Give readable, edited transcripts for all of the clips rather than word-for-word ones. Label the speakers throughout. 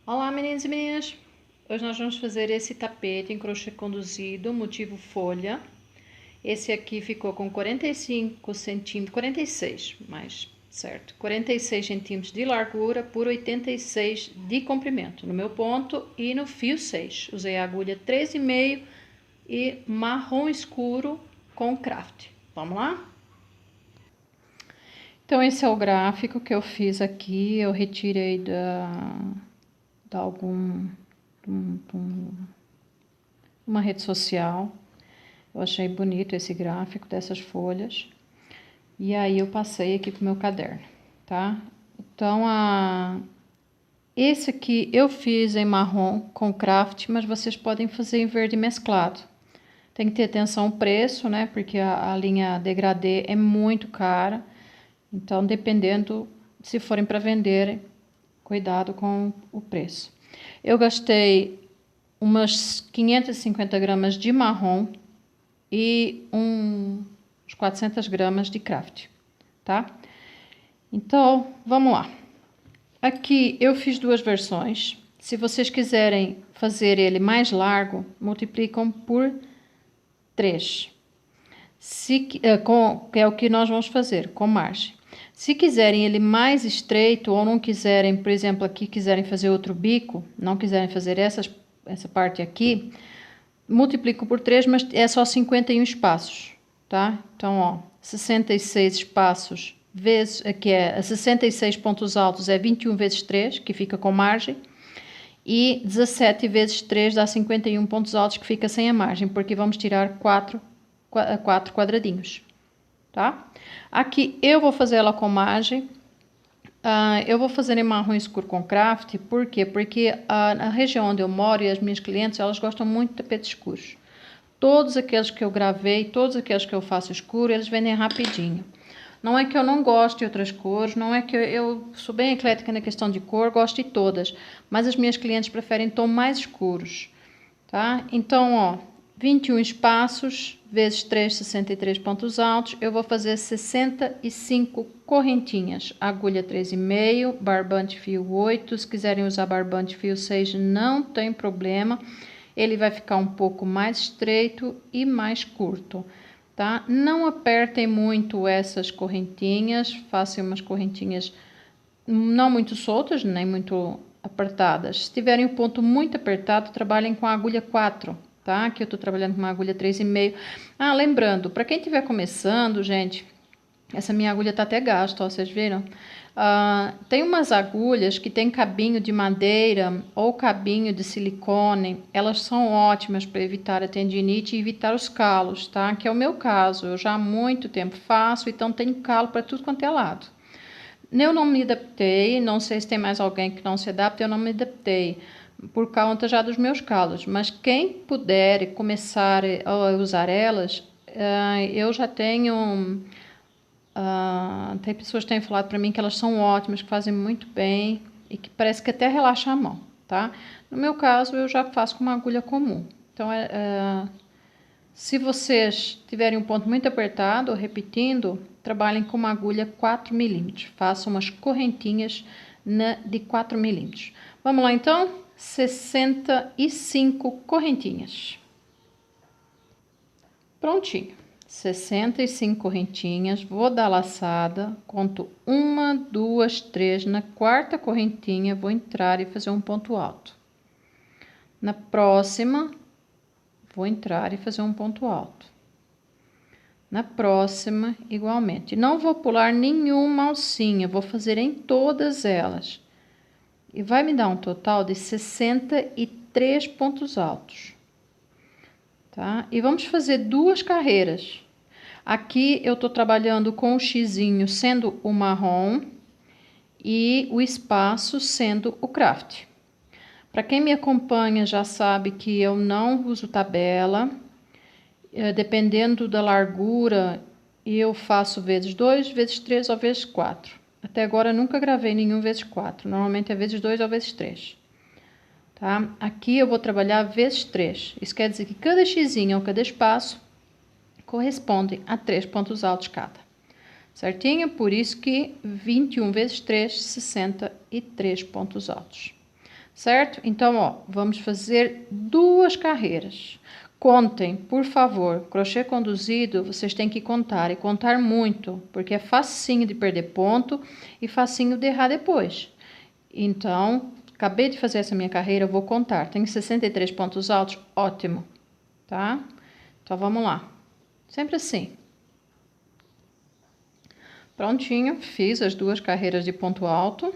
Speaker 1: Olá, meninos e meninas! Hoje nós vamos fazer esse tapete em crochê conduzido, motivo folha. Esse aqui ficou com 45 centímetros, 46, mais certo, 46 centímetros de largura por 86 de comprimento, no meu ponto e no fio 6. Usei a agulha 3,5 e marrom escuro com craft. Vamos lá? Então, esse é o gráfico que eu fiz aqui, eu retirei uma rede social. Eu achei bonito esse gráfico dessas folhas. E aí eu passei aqui pro meu caderno, tá? Então, esse aqui eu fiz em marrom com craft, mas vocês podem fazer em verde mesclado. Tem que ter atenção ao preço, né? Porque a linha degradê é muito cara. Então, dependendo, se forem para vender, cuidado com o preço. Eu gastei umas 550 gramas de marrom e uns 400 gramas de craft, tá? Então, vamos lá. Aqui eu fiz duas versões. Se vocês quiserem fazer ele mais largo, multiplicam por 3. Que é o que nós vamos fazer, com margem. Se quiserem ele mais estreito ou não quiserem, por exemplo, aqui quiserem fazer outro bico, não quiserem fazer essa parte aqui, multiplico por 3, mas é só 51 espaços, tá? Então, ó, 66 espaços vezes, aqui é 66 pontos altos, é 21 vezes 3, que fica com margem, e 17 vezes 3 dá 51 pontos altos, que fica sem a margem, porque vamos tirar 4 quadradinhos, tá? Aqui eu vou fazer ela com margem. Eu vou fazer em marrom escuro com craft, por quê? Porque na região onde eu moro e as minhas clientes, elas gostam muito de tapetes escuros. Todos aqueles que eu gravei, todos aqueles que eu faço escuro, eles vendem rapidinho. Não é que eu não gosto de outras cores, não é que eu sou bem eclética na questão de cor, gosto de todas, mas as minhas clientes preferem tons mais escuros, tá? Então, ó, 21 espaços vezes 3, 63 pontos altos, eu vou fazer 65 correntinhas, agulha 3,5, barbante fio 8, se quiserem usar barbante fio 6 não tem problema, ele vai ficar um pouco mais estreito e mais curto, tá? Não apertem muito essas correntinhas, façam umas correntinhas não muito soltas, nem muito apertadas. Se tiverem o ponto muito apertado, trabalhem com a agulha 4, tá? Aqui eu tô trabalhando com uma agulha 3,5. Lembrando, para quem estiver começando, gente, essa minha agulha tá até gasta, ó, vocês viram? Tem umas agulhas que tem cabinho de madeira ou cabinho de silicone, elas são ótimas para evitar a tendinite e evitar os calos, tá? Que é o meu caso, eu já há muito tempo faço, então tenho calo para tudo quanto é lado. Eu não me adaptei, não sei se tem mais alguém que não se adapta, eu não me adaptei por conta já dos meus calos, mas quem puder começar a usar elas, eu já tenho... tem pessoas que têm falado para mim que elas são ótimas, que fazem muito bem e que parece que até relaxa a mão, tá? No meu caso, eu já faço com uma agulha comum. Então, se vocês tiverem um ponto muito apertado, repetindo, trabalhem com uma agulha 4 milímetros. Façam umas correntinhas de 4 milímetros. Vamos lá, então? 65 correntinhas. Prontinho. 65 correntinhas, vou dar laçada, conto 1, 2, 3, na quarta correntinha vou entrar e fazer um ponto alto. Na próxima, vou entrar e fazer um ponto alto. Na próxima, igualmente. Não vou pular nenhuma alcinha, vou fazer em todas elas. E vai me dar um total de 63 pontos altos. Tá? E vamos fazer duas carreiras. Aqui eu tô trabalhando com o xizinho sendo o marrom e o espaço sendo o craft. Para quem me acompanha já sabe que eu não uso tabela. Dependendo da largura, eu faço vezes 2, vezes 3 ou vezes 4. Até agora eu nunca gravei nenhum vezes 4. Normalmente é vezes 2 ou vezes 3. Tá? Aqui eu vou trabalhar vezes 3. Isso quer dizer que cada xizinho ou cada espaço corresponde a 3 pontos altos cada. Certinho? Por isso que 21 vezes 3, 63 pontos altos. certo? Então, ó, vamos fazer 2 carreiras. Contem, por favor, crochê conduzido, vocês têm que contar e contar muito, porque é facinho de perder ponto e facinho de errar depois. Então, acabei de fazer essa minha carreira, eu vou contar. Tenho 63 pontos altos, ótimo, tá? Então, vamos lá. Sempre assim. Prontinho, fiz as 2 carreiras de ponto alto,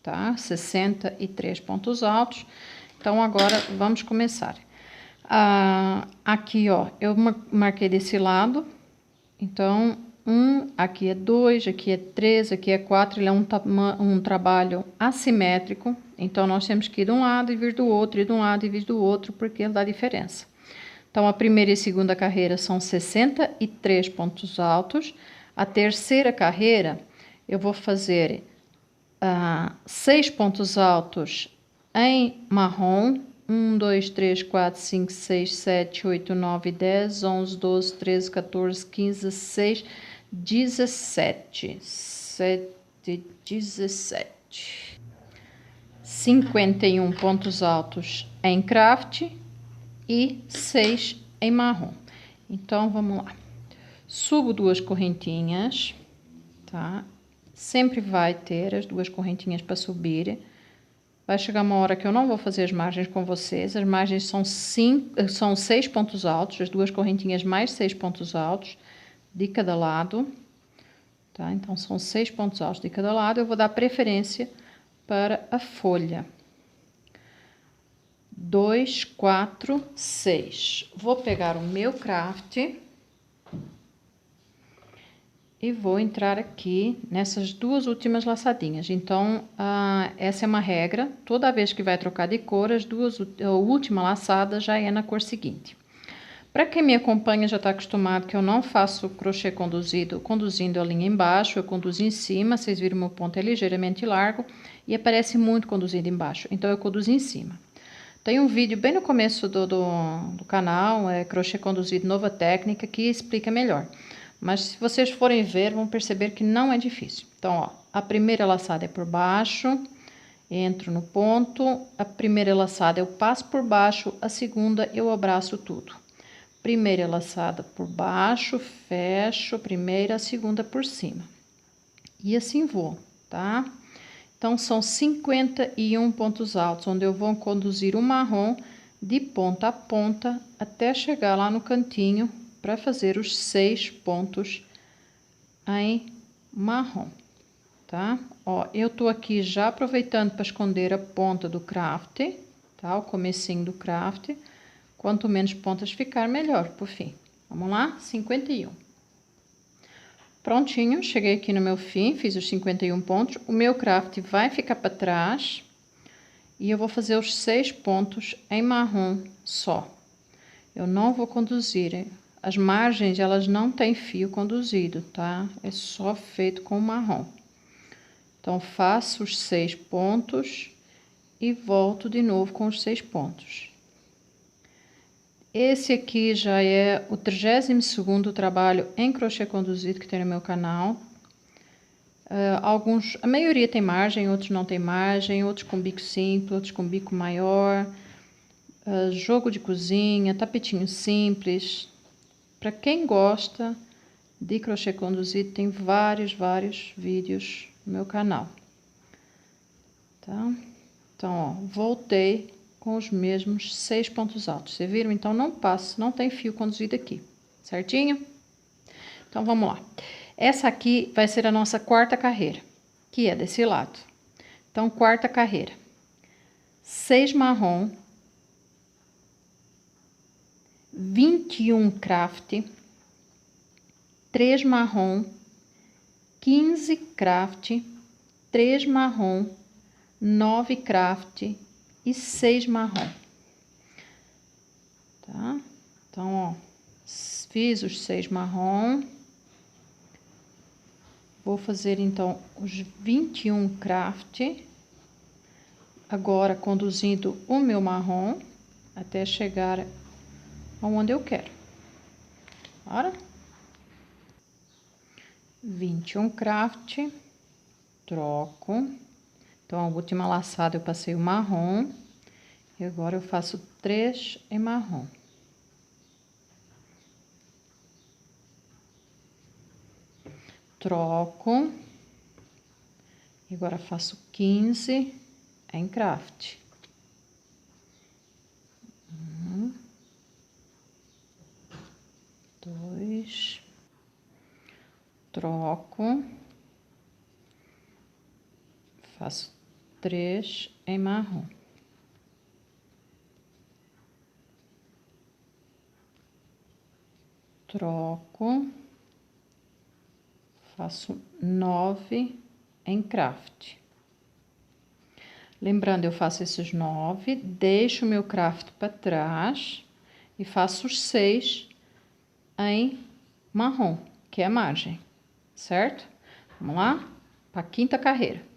Speaker 1: tá? 63 pontos altos. Então, agora, vamos começar. Aqui, ó, eu marquei desse lado, então, aqui é 2, aqui é 3, aqui é 4, ele é um trabalho assimétrico, então, nós temos que ir de um lado e vir do outro, e de um lado e vir do outro, porque dá diferença. Então, a primeira e segunda carreira são 63 pontos altos, a terceira carreira, eu vou fazer 6 pontos altos em marrom, 1, 2, 3, 4, 5, 6, 7, 8, 9, 10, 11, 12, 13, 14, 15, 16, 17. 17. 51 pontos altos em craft e 6 em marrom. Então, vamos lá. Subo 2 correntinhas, tá? Sempre vai ter as 2 correntinhas para subir. Vai chegar uma hora que eu não vou fazer as margens com vocês. As margens são 6 pontos altos, as 2 correntinhas mais 6 pontos altos de cada lado, tá? Então, são 6 pontos altos de cada lado. Eu vou dar preferência para a folha. 2, 4, 6. Vou pegar o meu craft e vou entrar aqui nessas 2 últimas laçadinhas. Então, essa é uma regra. Toda vez que vai trocar de cor, a última laçada já é na cor seguinte. Para quem me acompanha já está acostumado que eu não faço crochê conduzindo a linha embaixo, eu conduzo em cima. Vocês viram, meu ponto é ligeiramente largo e aparece muito conduzido embaixo, então eu conduzo em cima. Tem um vídeo bem no começo do canal, crochê conduzido, nova técnica, que explica melhor. Mas se vocês forem ver, vão perceber que não é difícil. Então, ó, a primeira laçada é por baixo, entro no ponto, a primeira laçada eu passo por baixo, a segunda eu abraço tudo. Primeira laçada por baixo, fecho a primeira, a segunda por cima. E assim vou, tá? Então, são 51 pontos altos, onde eu vou conduzir o marrom de ponta a ponta até chegar lá no cantinho para fazer os 6 pontos em marrom, tá? Ó, eu tô aqui já aproveitando para esconder a ponta do craft, tá? O comecinho do craft. Quanto menos pontas ficar, melhor, por fim. Vamos lá? 51. Prontinho, cheguei aqui no meu fim, fiz os 51 pontos. O meu craft vai ficar para trás e eu vou fazer os 6 pontos em marrom só. Eu não vou conduzir. As margens, elas não têm fio conduzido, tá? É só feito com marrom. Então, faço os 6 pontos e volto de novo com os 6 pontos. Esse aqui já é o 32º trabalho em crochê conduzido que tem no meu canal. A maioria tem margem, outros não tem margem, outros com bico simples, outros com bico maior. Jogo de cozinha, tapetinho simples. Para quem gosta de crochê conduzido, tem vários vídeos no meu canal. Tá? Então, ó, voltei com os mesmos 6 pontos altos. Vocês viram? Então, não passa, não tem fio conduzido aqui, certinho? Então, vamos lá. Essa aqui vai ser a nossa 4ª carreira, que é desse lado. Então, 4ª carreira. 6 marrom, 21 craft, 3 marrom, 15 craft, 3 marrom, 9 craft e 6 marrom, tá? Então, ó, fiz os 6 marrom. Vou fazer, então, os 21 craft. Agora, conduzindo o meu marrom até chegar aonde eu quero. Bora? 21 craft, troco. Então, a última laçada eu passei o marrom. E agora eu faço 3 em marrom. Troco. E agora faço 15 em craft. 1, 2, troco, faço 3 em marrom. Troco, faço 9 em craft. Lembrando, eu faço esses 9, deixo o meu craft para trás e faço os 6 em marrom, que é a margem, certo? Vamos lá? Para a quinta carreira.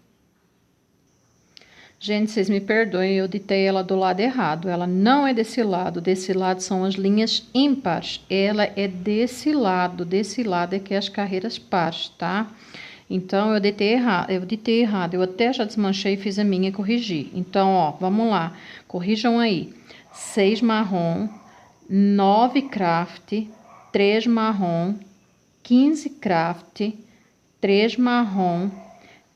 Speaker 1: Gente, vocês me perdoem, eu ditei ela do lado errado. Ela não é desse lado são as linhas ímpares. Ela é desse lado é que é as carreiras pares, tá? Então, eu ditei errado, eu até já desmanchei e fiz a minha e corrigi. Então, ó, vamos lá, corrijam aí. 6 marrom, 9 craft, 3 marrom, 15 craft, 3 marrom,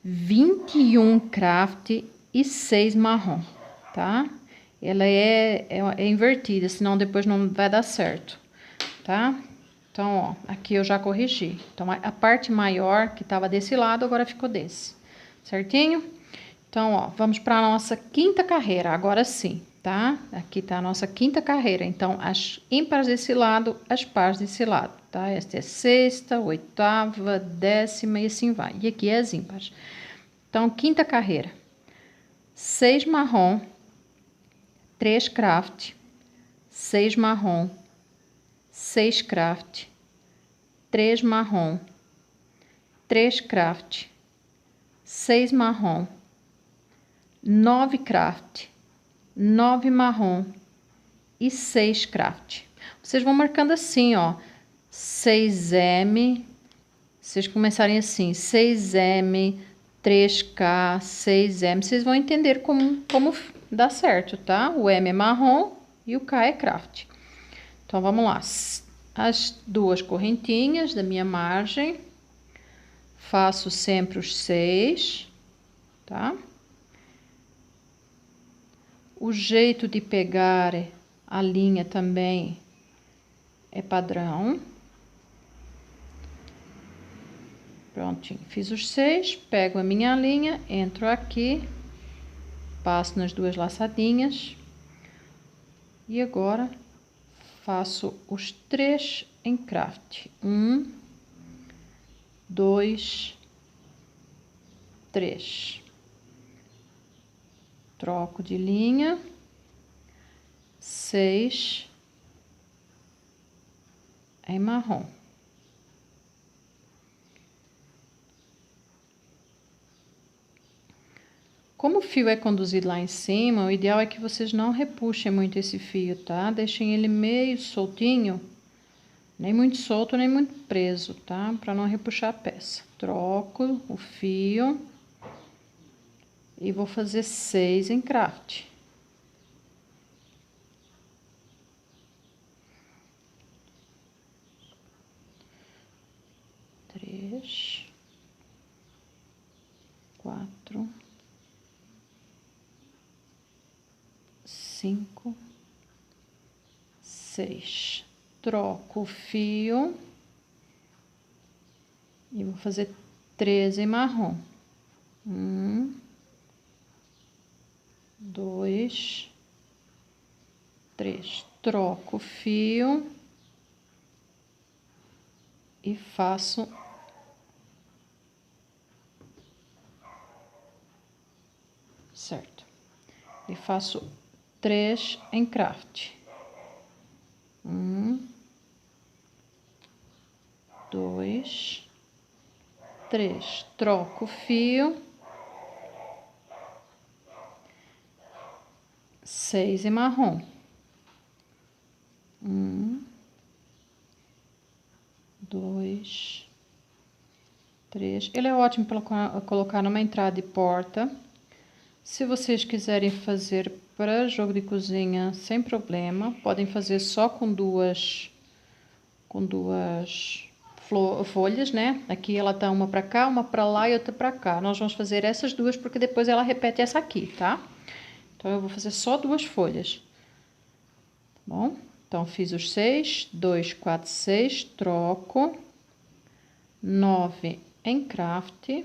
Speaker 1: 21 craft e 6 marrom, tá? Ela é invertida, senão depois não vai dar certo, tá? Então, ó, aqui eu já corrigi. Então, a parte maior que tava desse lado, agora ficou desse, certinho? Então, ó, vamos para a nossa quinta carreira, agora sim, tá? Aqui tá a nossa quinta carreira. Então, as ímpares desse lado, as pares desse lado, tá? Esta é sexta, oitava, décima e assim vai. E aqui é as ímpares. Então, quinta carreira. 6 marrom, 3 craft, 6 marrom, 6 craft, 3 marrom, 3 craft, 6 marrom, 9 craft, 9 marrom e 6 craft. Vocês vão marcando assim, ó, 6M, vocês começarem assim, 6M, 3K, 6M, vocês vão entender como dá certo, tá? O M é marrom e o K é craft. Então, vamos lá. As duas correntinhas da minha margem, faço sempre os 6, tá? O jeito de pegar a linha também é padrão. Prontinho, fiz os 6, pego a minha linha, entro aqui, passo nas duas laçadinhas e agora faço os 3 em craft. 1, 2, 3. Troco de linha, 6 em marrom. Como o fio é conduzido lá em cima, o ideal é que vocês não repuxem muito esse fio, tá? Deixem ele meio soltinho, nem muito solto, nem muito preso, tá? Para não repuxar a peça. Troco o fio e vou fazer 6 em craft. Três, 4, 5, 6. Troco o fio e vou fazer 3 em marrom. 1, 2, 3. Troco o fio e faço certo. E faço 3 em craft. 1, 2, 3. Troco o fio. 6 em marrom. 1, 2, 3. Ele é ótimo para colocar numa entrada de porta, Se vocês quiserem fazer para jogo de cozinha sem problema, podem fazer só com duas folhas, né? Aqui ela tá uma para cá, uma para lá e outra para cá. Nós vamos fazer essas duas porque depois ela repete essa aqui, tá? Então eu vou fazer só duas folhas. Tá bom? Então fiz os 6, 2, 4, 6, troco 9 em craft.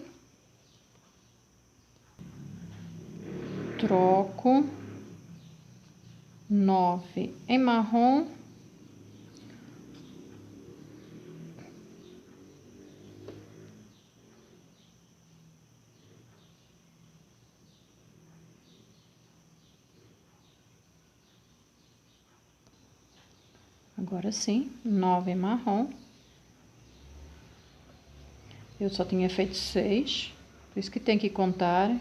Speaker 1: Troco 9 em marrom. Agora sim, 9 em marrom. Eu só tinha feito 6, por isso que tem que contar.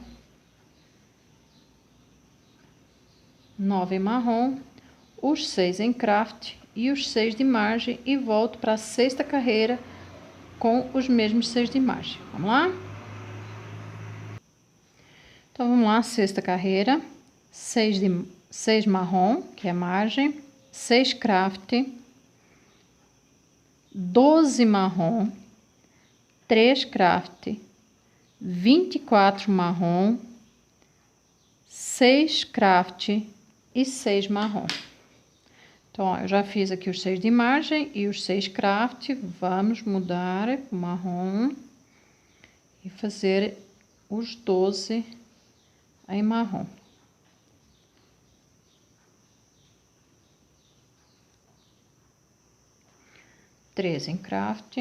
Speaker 1: 9 em marrom, os 6 em craft e os 6 de margem e volto para a sexta carreira com os mesmos 6 de margem. Vamos lá? Então, vamos lá, sexta carreira, 6 marrom, que é margem, 6 craft, 12 marrom, 3 craft, 24 marrom, 6 craft e 6 marrom. Então, ó, eu já fiz aqui os 6 de margem e os 6 craft. Vamos mudar para o marrom e fazer os 12 em marrom. Três em craft.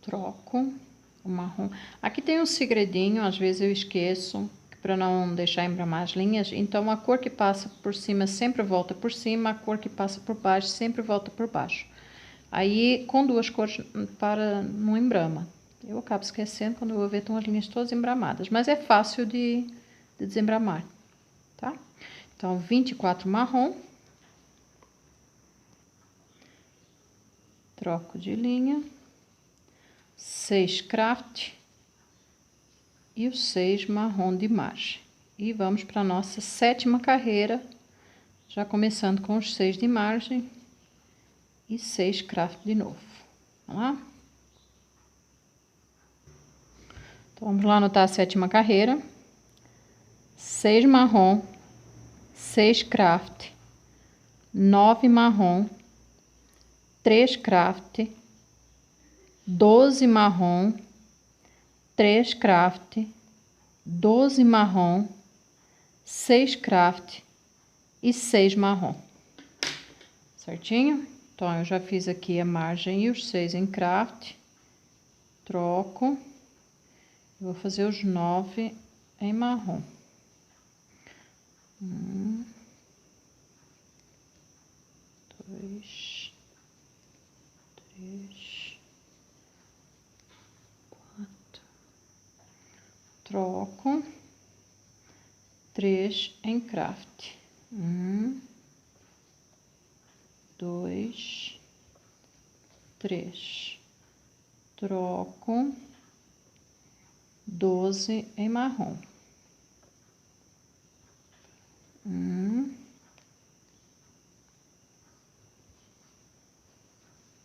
Speaker 1: Troco o marrom. Aqui tem um segredinho, às vezes eu esqueço, para não deixar embramar as linhas. Então, a cor que passa por cima sempre volta por cima, a cor que passa por baixo sempre volta por baixo. Aí, com duas cores, não embrama. Eu acabo esquecendo, quando eu vou ver, estão as linhas todas embramadas. Mas é fácil de desembramar, tá? Então, 24 marrom. Troco de linha. 6 craft. E o 6 marrom de margem. E vamos para a nossa sétima carreira, já começando com os 6 de margem e 6 craft de novo. Vamos lá? Então, vamos lá anotar a sétima carreira. 6 marrom, 6 craft, 9 marrom, 3 craft, 12 marrom, 3 craft, 12 marrom, 6 craft e 6 marrom. Certinho? Então, eu já fiz aqui a margem e os 6 em craft. Troco. Vou fazer os 9 em marrom. 1, 2, 3, 4. Troco. 3 em craft. 1, 2, 3. Troco. 12 em marrom. 1,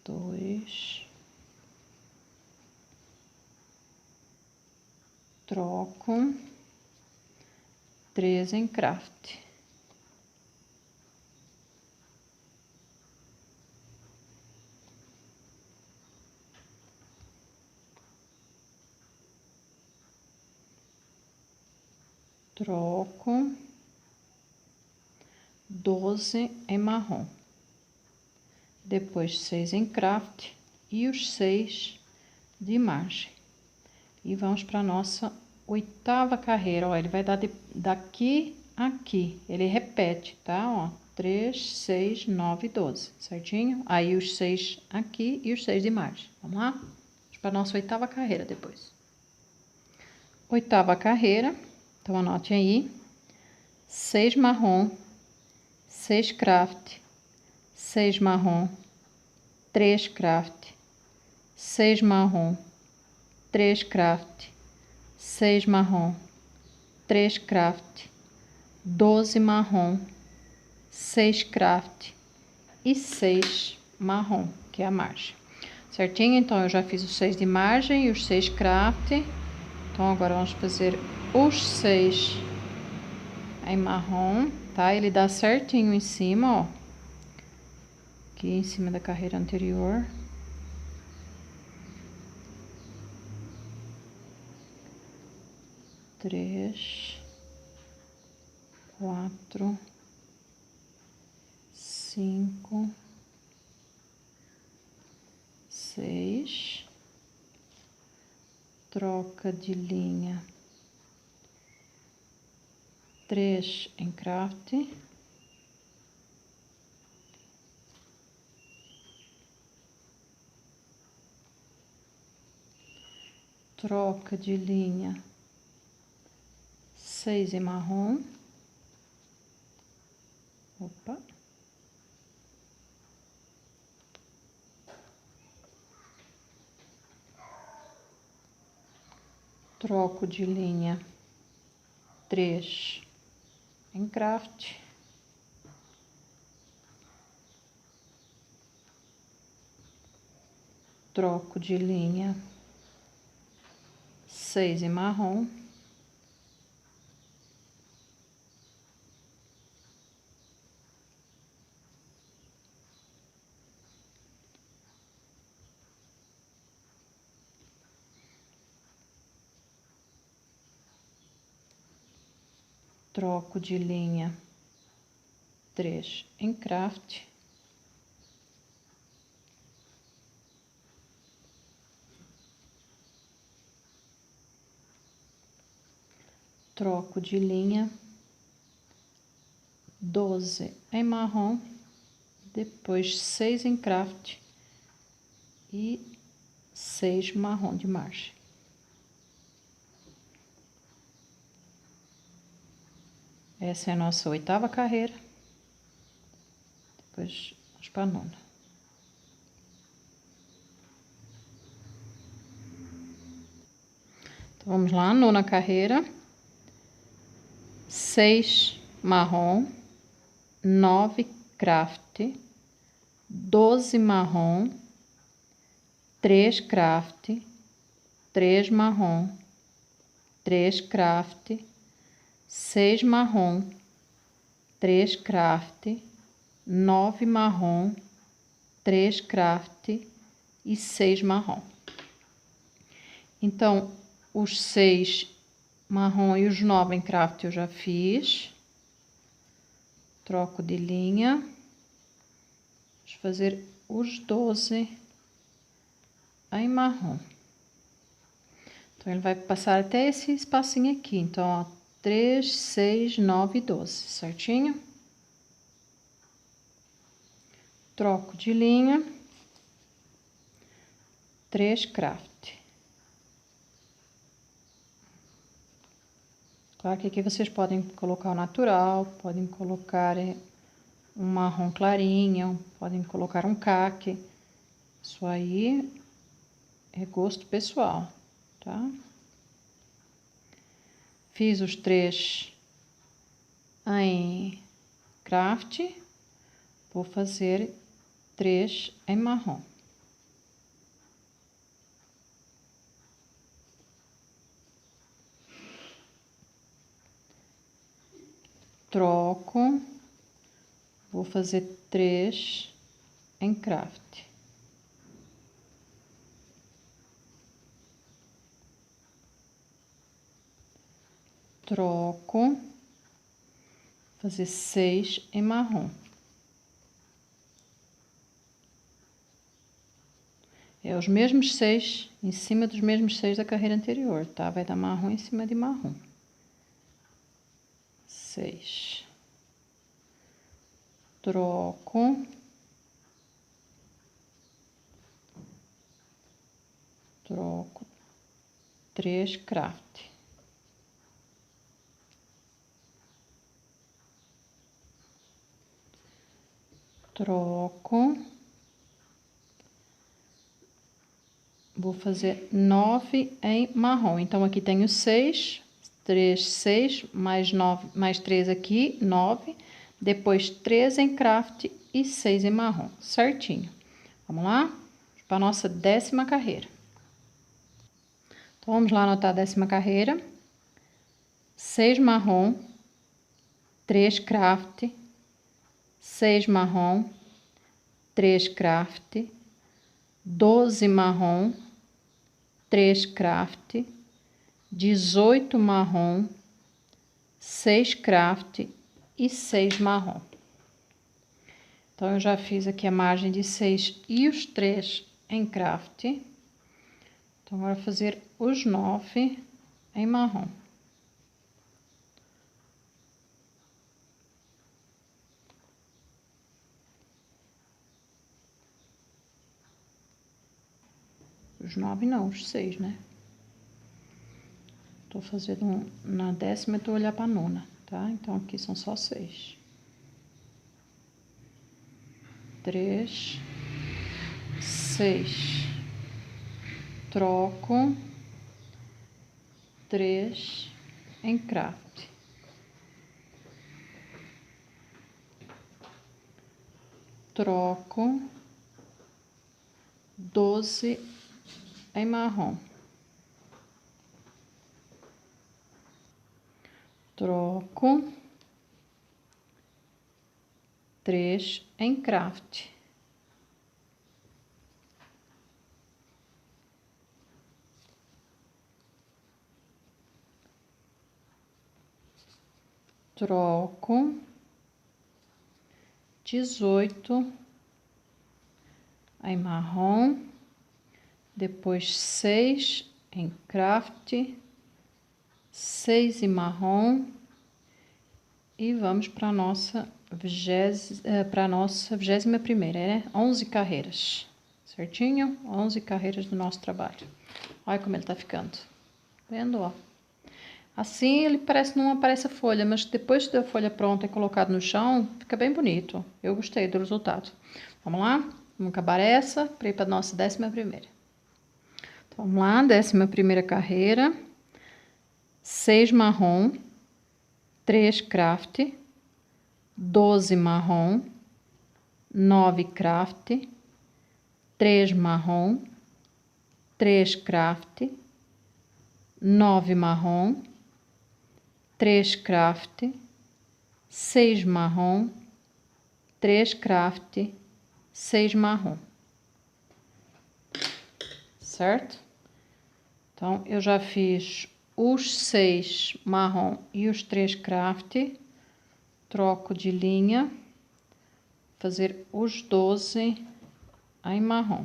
Speaker 1: 2. Troco. 3 em craft. Troco. 12 em marrom. Depois 6 em craft e os 6 de margem. E vamos para nossa oitava carreira. Ó, ele vai dar daqui a aqui. Ele repete, tá? Ó, 3, 6, 9, 12, certinho? Aí os 6 aqui e os 6 de margem. Vamos lá? Vamos para nossa oitava carreira depois. Oitava carreira. Então, anote aí. 6 marrom, 6 craft, 6 marrom, 3 craft, 6 marrom, 3 craft, 6 marrom, 3 craft, 12 marrom, 6 craft e 6 marrom, que é a margem. Certinho? Então, eu já fiz os 6 de margem e os 6 craft. Então, agora vamos fazer os 6 em marrom, tá? Ele dá certinho em cima, ó. Aqui em cima da carreira anterior. Três, 4, 5, 6, troca de linha, 3 em craft, troca de linha, 6 em marrom, opa, troco de linha, 3 em craft, troco de linha, 6 em marrom, troco de linha, 3 em craft, troco de linha, 12 em marrom, depois 6 em craft e 6 marrom de margem. Essa é a nossa 8ª carreira. Depois vamos para a 9ª. Então, vamos lá, 9ª carreira. 6 marrom, 9 craft, 12 marrom, 3 craft, 3 marrom, 3 craft, 6 marrom, 3 craft, 9 marrom, 3 craft e 6 marrom. Então, os 6 marrom e os 9 em craft eu já fiz. Troco de linha. Vamos fazer os 12 em marrom. Então, ele vai passar até esse espacinho aqui. Então, ó, 3, 6, 9 e 12, certinho? Troco de linha. 3 craft. Claro que aqui vocês podem colocar o natural, podem colocar um marrom clarinho, podem colocar um caque. Isso aí é gosto pessoal, tá? Fiz os 3 em craft, vou fazer 3 em marrom. Troco, vou fazer 3 em craft. Troco, fazer 6 em marrom. É os mesmos 6 em cima dos mesmos 6 da carreira anterior, tá? Vai dar marrom em cima de marrom. 6. Troco. Troco. 3 craft. troco, vou fazer 9 em marrom. Então, aqui tenho 6, 3, 6, mais 9, mais 3 aqui, 9, depois 3 em craft e 6 em marrom, certinho. Vamos lá? Para a nossa 10ª carreira. Então, vamos lá anotar a 10ª carreira. 6 marrom, 3 craft, 6 marrom, 3 craft, 12 marrom, 3 craft, 18 marrom, 6 craft e 6 marrom. Então, eu já fiz aqui a margem de 6 e os 3 em craft. Então, agora fazer os 9 em marrom. Os 9 não, os 6, né? Tô fazendo na 10ª, eu tô olhando pra 9ª, tá? Então, aqui são só 6. 3, 6. Troco 3 em craft. Troco 12 em marrom. Troco 3 em craft. Troco 18 em marrom, depois 6 em craft, 6 em marrom e vamos para nossa 21ª, né? 11 carreiras, certinho? 11 carreiras do nosso trabalho. Olha como ele tá ficando, vendo, ó? Assim ele parece, não aparece a folha, mas depois da folha pronta e colocado no chão, fica bem bonito. Eu gostei do resultado. Vamos lá? Vamos acabar essa para ir para a nossa 11ª. Então, vamos lá, 11ª carreira. 6 marrom, 3 craft, 12 marrom, 9 craft, 3 marrom, 3 craft, 9 marrom, 3 craft, 6 marrom, 3 craft, 6 marrom. Certo? Então, eu já fiz os 6 marrom e os 3 craft. Troco de linha. Fazer os 12 em marrom.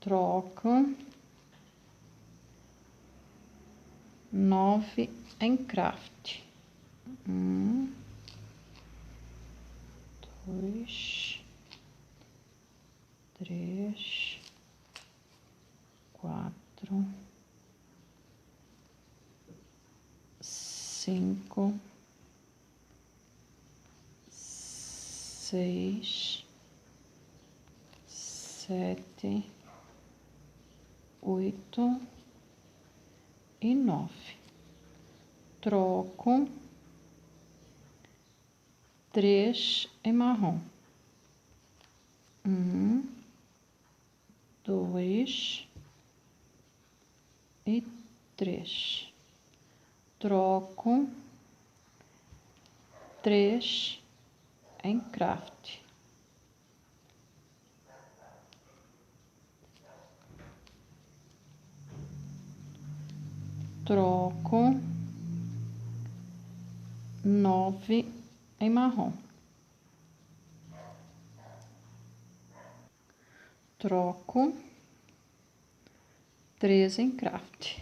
Speaker 1: Troco 9 em craft. 1, 2, 3, 4, 5, 6, 7, 8 e 9. Troco 3 em marrom. 1, 2 e 3. Troco 3 em craft. Troco 9 em marrom. Troco 3 em craft.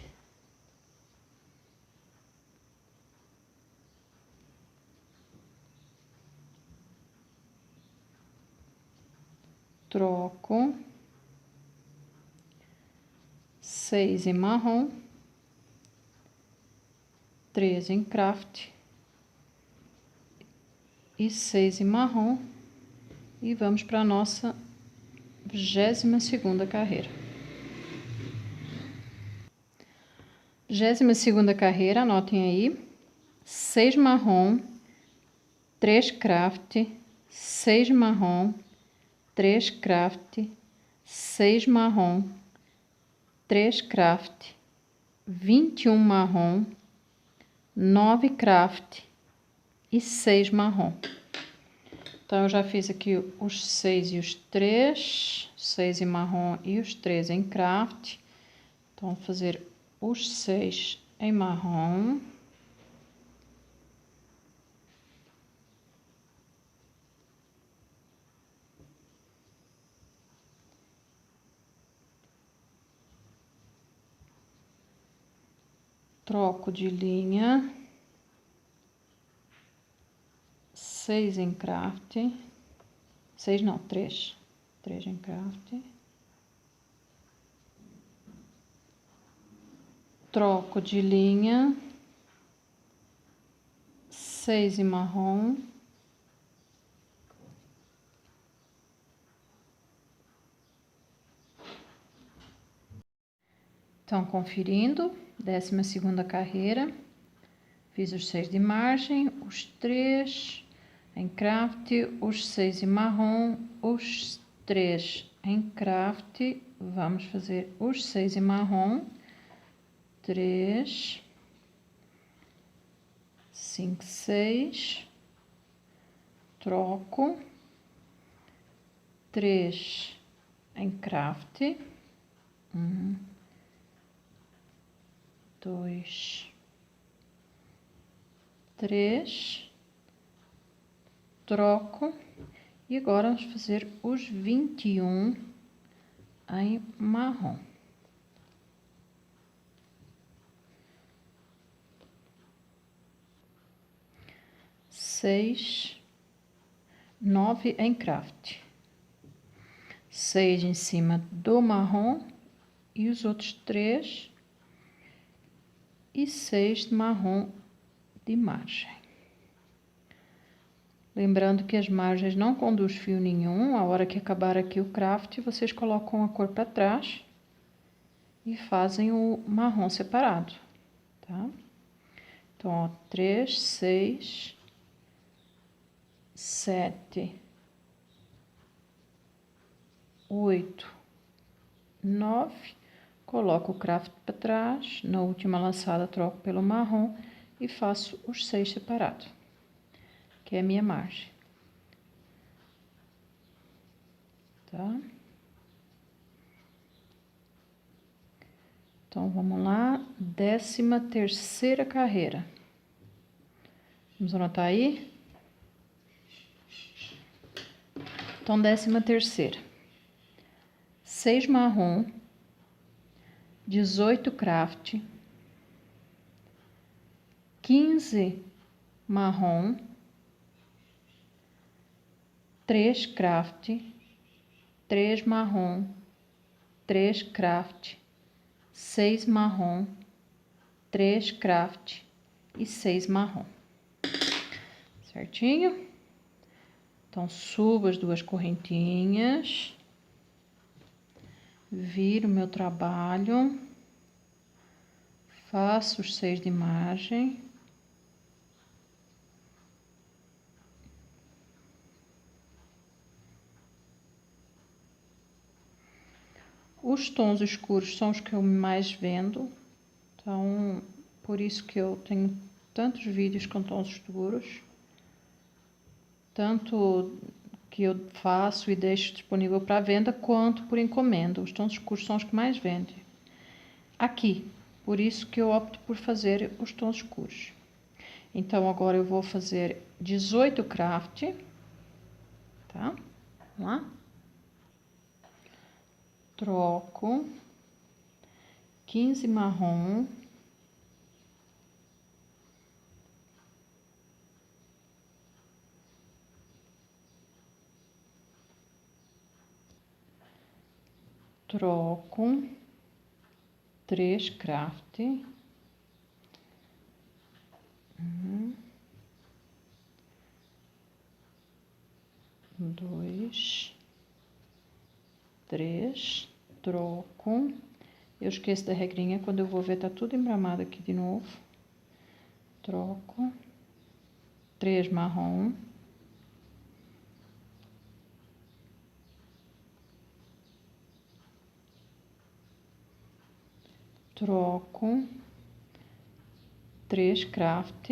Speaker 1: Troco 6 em marrom, 3 em craft, e 6 em marrom. E vamos para a nossa 22ª carreira. 22ª carreira, anotem aí, 6 marrom, 3 craft, 6 marrom, 3 craft, 6 marrom, 3 craft, 21 marrom, 9 craft e 6 marrom. Então, eu já fiz aqui os 6 e os 3, 6 em marrom e os 3 em craft. Então, vou fazer os 6 em marrom. Troco de linha. 6 em craft. 6 não, 3. 3 em craft. Troco de linha. 6 em marrom. Então, conferindo, 12ª carreira, fiz os 6 de margem, os 3 em craft, os 6 em marrom, os 3 em craft, vamos fazer os 6 em marrom, 3, 5, 6, troco, 3 em craft, 1, 2, 3, troco, e agora vamos fazer os 21 em marrom. 6, 9 em craft, 6 em cima do marrom e os outros 3 e 6 de marrom de margem. Lembrando que as margens não conduz fio nenhum, a hora que acabar aqui o craft, vocês colocam a cor para trás e fazem o marrom separado, tá? Então, ó, 3, 6, 7, 8, 9, coloco o craft para trás, na última laçada troco pelo marrom e faço os 6 separados, que é a minha margem, tá? Então, vamos lá, 13ª carreira. Vamos anotar aí? Então, 13ª. 6 marrom, 18 craft, 15 marrom, 3 craft, 3 marrom, 3 craft, 6 marrom, 3 craft e 6 marrom. Certinho? Então, subo as 2 correntinhas, viro meu trabalho, faço os 6 de margem. Os tons escuros são os que eu mais vendo, então, por isso que eu tenho tantos vídeos com tons escuros, tanto que eu faço e deixo disponível para venda, quanto por encomenda. Os tons escuros são os que mais vendem aqui, por isso que eu opto por fazer os tons escuros. Então, agora eu vou fazer 18 craft, tá? Vamos lá. Troco, 15 marrom, troco, 3 craft, 2, 3, troco. Eu esqueço da regrinha, quando eu vou ver tá tudo embramado aqui de novo. Troco. 3 marrom. Troco. 3 craft.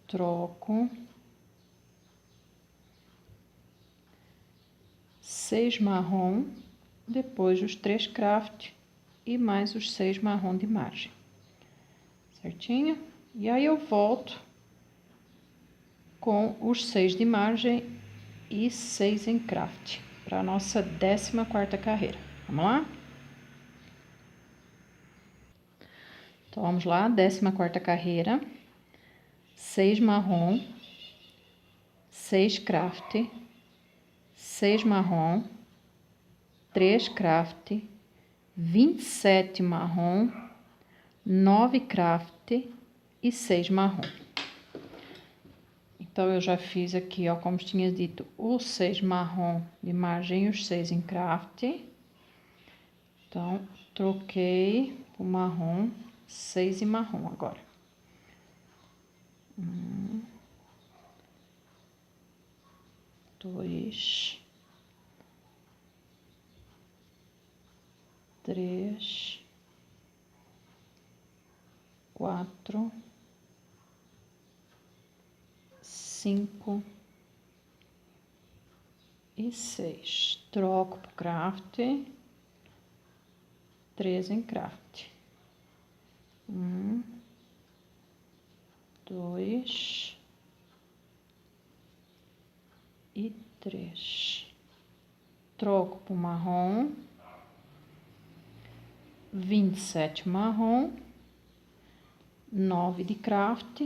Speaker 1: Troco. 6 marrom, depois os 3 craft e mais os 6 marrom de margem. Certinho? E aí eu volto com os 6 de margem e 6 em craft, para a nossa 14ª carreira. Vamos lá? Então, vamos lá, 14ª carreira, 6 marrom, 6 craft, 6 marrom, 3 craft, 27 marrom, 9 craft e 6 marrom. Então, eu já fiz aqui, ó, como tinha dito, os 6 marrom de margem e os 6 em craft. Então, troquei o marrom, 6 e marrom agora. 1, 2, 3, 4, 5 e 6. Troco pro craft, 3 em craft. 1, 2 e 3. Troco pro marrom, 27 marrom, 9 de craft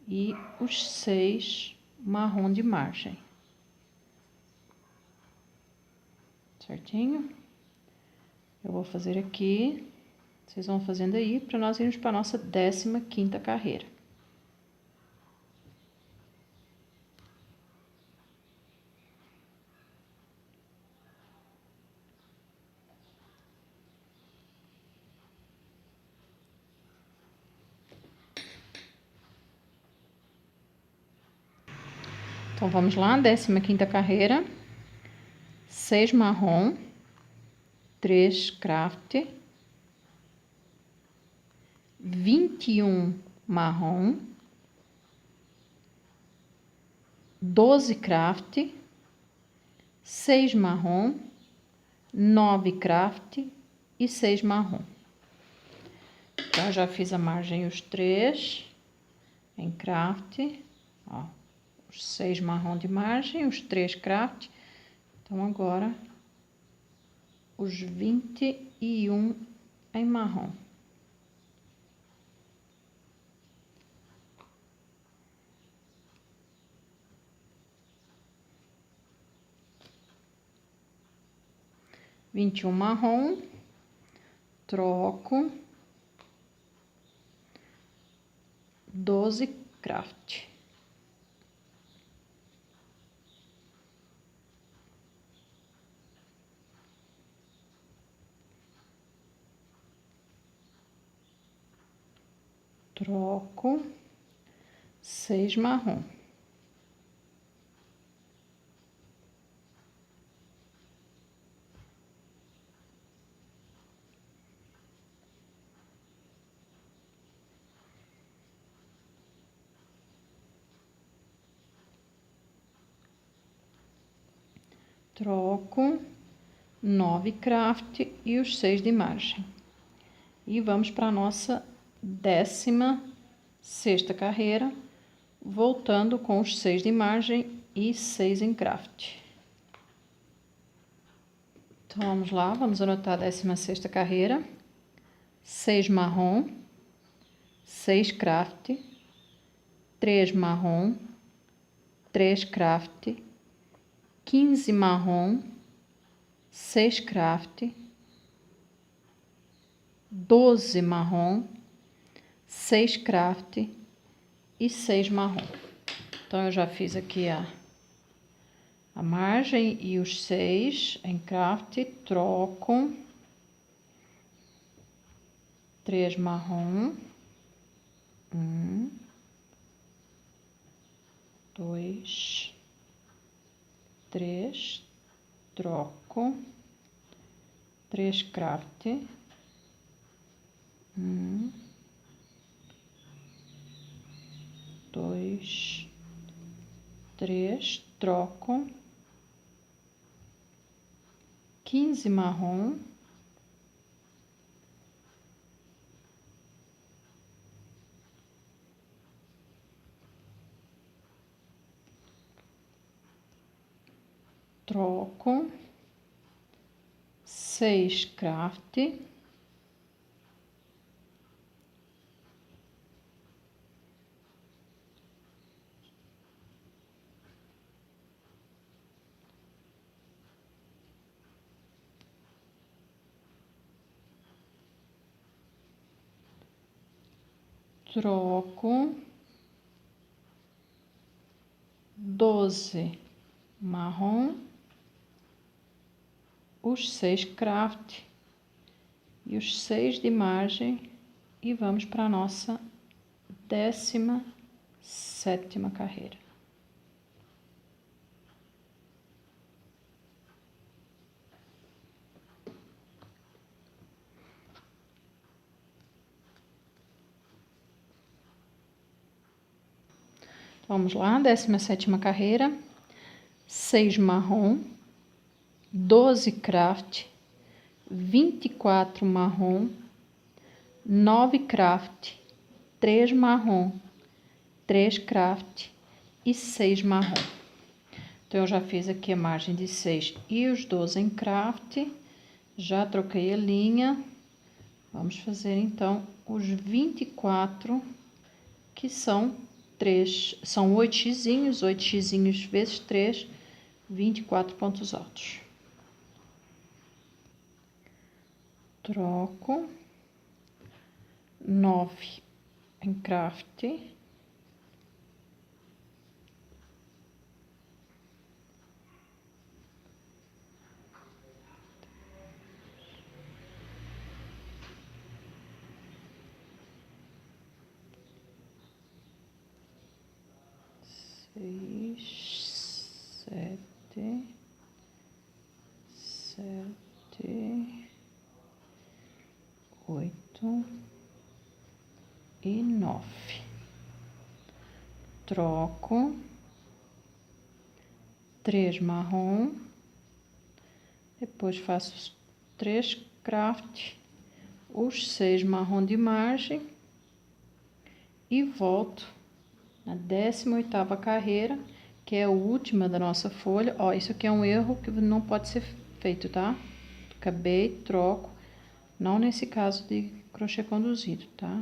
Speaker 1: e os 6 marrom de margem. Certinho? Eu vou fazer aqui, vocês vão fazendo aí, para nós irmos para a nossa 15ª carreira. Então, vamos lá, 15ª carreira, 6 marrom, 3 craft, 21 marrom, 12 craft, 6 marrom, 9 craft e 6 marrom. Então, já fiz a margem os 3 em craft, ó, os 6 marrom de margem, os 3 craft. Então, agora, os 21 em marrom. Vinte e um marrom, troco, 12 craft. Troco, 6 marrom. Troco, 9 craft e os 6 de margem. E vamos para a nossa 16ª carreira, voltando com os 6 de margem e 6 em craft. Então, vamos lá, vamos anotar a 16ª carreira. 6 marrom, 6 craft, 3 marrom, 3 craft, 15 marrom, 6 craft, 12 marrom, 6 craft e 6 marrom. Então, eu já fiz aqui a margem e os 6 em craft, troco 3 marrom, 1, 2, 3, troco 3 craft, 1, 2, 3, troco 15 marrom, troco 6 craft, troco 12 marrom, os 6 craft e os 6 de margem e vamos para a nossa 17ª carreira. Vamos lá, 17ª carreira, 6 marrom, 12 craft, 24 marrom, 9 craft, 3 marrom, 3 craft e 6 marrom. Então, eu já fiz aqui a margem de 6 e os 12 em craft, já troquei a linha. Vamos fazer, então, os 24, que são 3, são 8 xizinhos, 8 xizinhos vezes 3, 24 pontos altos. Troco 9 em craft, seis, 7, 8 e 9. Troco 3 marrom, depois faço os 3 craft, os 6 marrom de margem e volto na 18ª carreira, que é a última da nossa folha. Ó, isso aqui é um erro que não pode ser feito, tá? Acabei, troco, não nesse caso de crochê conduzido, tá?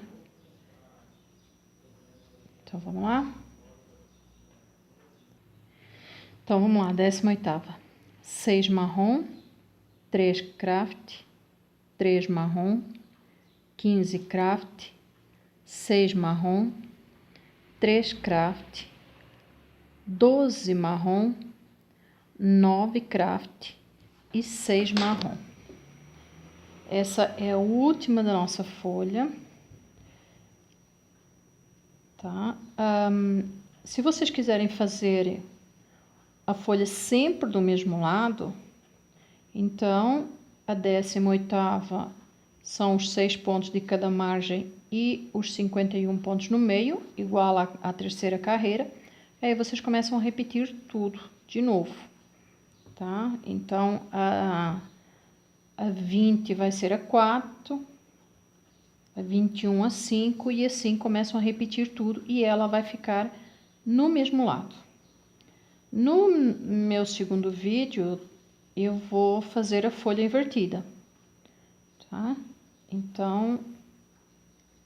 Speaker 1: Então, vamos lá? Então, vamos lá, 18ª. 6 marrom, 3 craft, 3 marrom, 15 craft, 6 marrom, 3 craft, 12 marrom, 9 craft e 6 marrom. Essa é a última da nossa folha, tá? Se vocês quiserem fazer a folha sempre do mesmo lado, então a 18ª são os 6 pontos de cada margem e os 51 pontos no meio, igual à terceira carreira. Aí vocês começam a repetir tudo de novo, tá? Então, a 20 vai ser a 4, a 21 a 5, e assim começam a repetir tudo e ela vai ficar no mesmo lado. No meu segundo vídeo, eu vou fazer a folha invertida, tá? Então,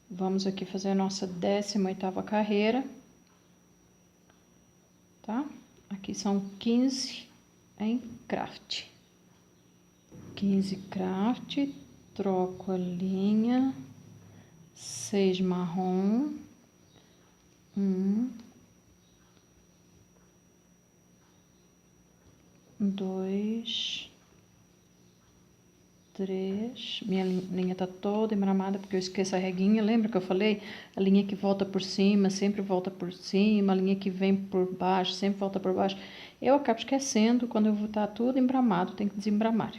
Speaker 1: vamos aqui fazer a nossa 18ª carreira, tá? Aqui são 15 em craft. 15 craft, troco a linha, 6 marrom, 1, 2, 3, minha linha tá toda embramada porque eu esqueço a reguinha, lembra que eu falei? A linha que volta por cima, sempre volta por cima, a linha que vem por baixo, sempre volta por baixo. Eu acabo esquecendo, quando eu vou estar tudo embramado, tem que desembramar,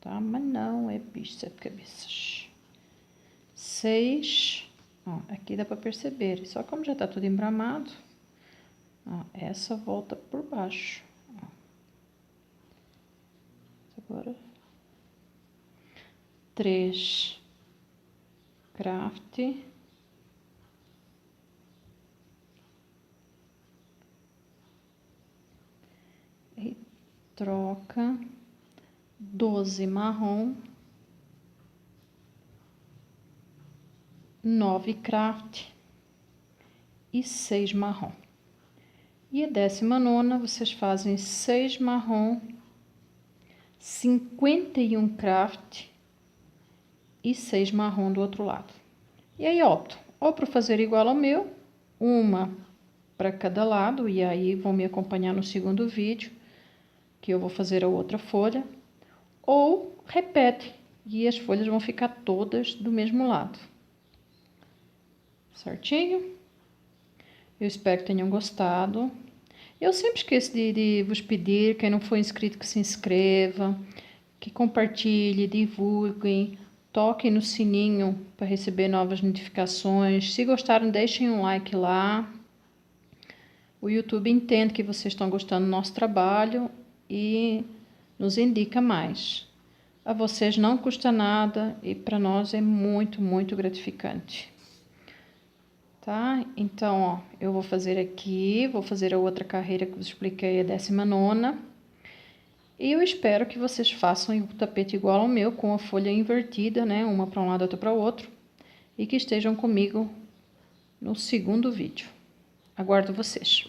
Speaker 1: tá? Mas não é bicho de 7 cabeças. 6, ó, aqui dá pra perceber, só como já tá tudo embramado, ó, essa volta por baixo, ó. Agora... 3 craft, e troca 12 marrom, 9 craft e 6 marrom. E a 19ª vocês fazem 6 marrom, 51 craft e 6 marrom do outro lado. E aí opto ou para fazer igual ao meu, uma para cada lado, e aí vão me acompanhar no segundo vídeo, que eu vou fazer a outra folha, ou repete, e as folhas vão ficar todas do mesmo lado. Certinho? Eu espero que tenham gostado. Eu sempre esqueço de vos pedir, quem não for inscrito, que se inscreva, que compartilhe, divulguem, toquem no sininho para receber novas notificações. Se gostaram, deixem um like lá. O YouTube entende que vocês estão gostando do nosso trabalho e nos indica mais. A vocês não custa nada e para nós é muito, muito gratificante. Tá? Então, ó, eu vou fazer aqui, vou fazer a outra carreira que eu expliquei, a 19ª. E eu espero que vocês façam o tapete igual ao meu, com a folha invertida, né? Uma para um lado, outra para o outro. E que estejam comigo no segundo vídeo. Aguardo vocês.